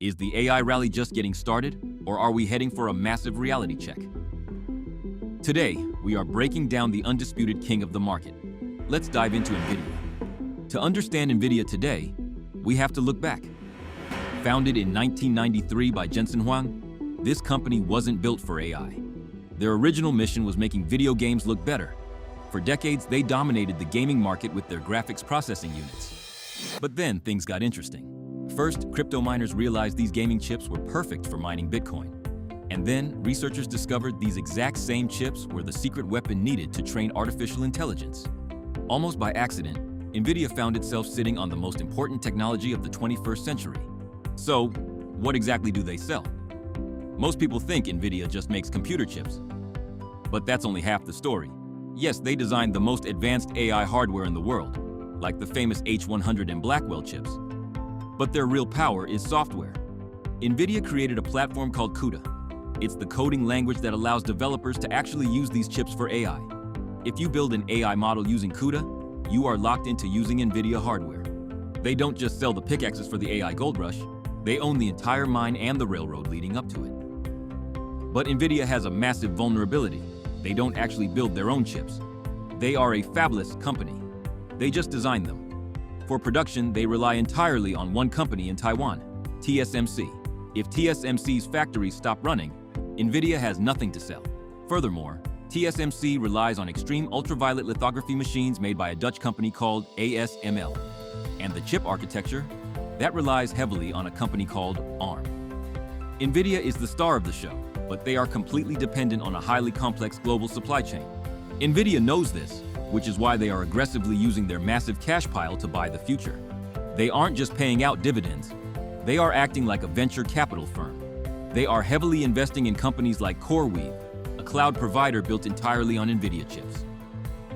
Is the AI rally just getting started, or are we heading for a massive reality check? Today, we are breaking down the undisputed king of the market. Let's dive into Nvidia. To understand Nvidia today, we have to look back. Founded in 1993 by Jensen Huang, this company wasn't built for AI. Their original mission was making video games look better. For decades, they dominated the gaming market with their graphics processing units. But then things got interesting. First, crypto miners realized these gaming chips were perfect for mining Bitcoin. And then, researchers discovered these exact same chips were the secret weapon needed to train artificial intelligence. Almost by accident, Nvidia found itself sitting on the most important technology of the 21st century. So, what exactly do they sell? Most people think Nvidia just makes computer chips. But that's only half the story. Yes, they designed the most advanced AI hardware in the world, like the famous H100 and Blackwell chips. But their real power is software. Nvidia created a platform called CUDA. It's the coding language that allows developers to actually use these chips for AI. If you build an AI model using CUDA, you are locked into using Nvidia hardware. They don't just sell the pickaxes for the AI gold rush, they own the entire mine and the railroad leading up to it. But Nvidia has a massive vulnerability. They don't actually build their own chips. They are a fabless company. They just design them. For production, they rely entirely on one company in Taiwan, TSMC. If TSMC's factories stop running, Nvidia has nothing to sell. Furthermore, TSMC relies on extreme ultraviolet lithography machines made by a Dutch company called ASML. And the chip architecture, that relies heavily on a company called ARM. Nvidia is the star of the show, but they are completely dependent on a highly complex global supply chain. Nvidia knows this, which is why they are aggressively using their massive cash pile to buy the future. They aren't just paying out dividends, they are acting like a venture capital firm. They are heavily investing in companies like CoreWeave, a cloud provider built entirely on Nvidia chips.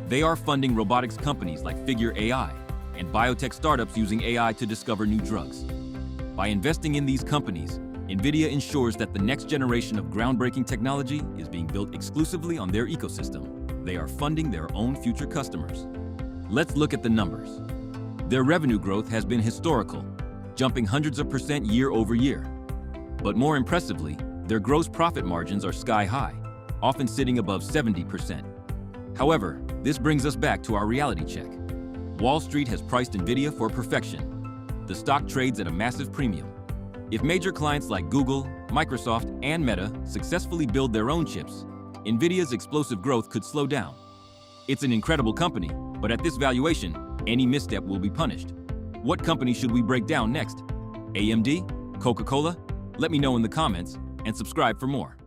They are funding robotics companies like Figure AI and biotech startups using AI to discover new drugs. By investing in these companies, Nvidia ensures that the next generation of groundbreaking technology is being built exclusively on their ecosystem. They are funding their own future customers. Let's look at the numbers. Their revenue growth has been historical, jumping hundreds of % year over year. But more impressively, their gross profit margins are sky high, often sitting above 70%. However, this brings us back to our reality check. Wall Street has priced Nvidia for perfection. The stock trades at a massive premium. If major clients like Google, Microsoft, and Meta successfully build their own chips, Nvidia's explosive growth could slow down. It's an incredible company, but at this valuation, any misstep will be punished. What company should we break down next? AMD? Coca-Cola? Let me know in the comments, and subscribe for more.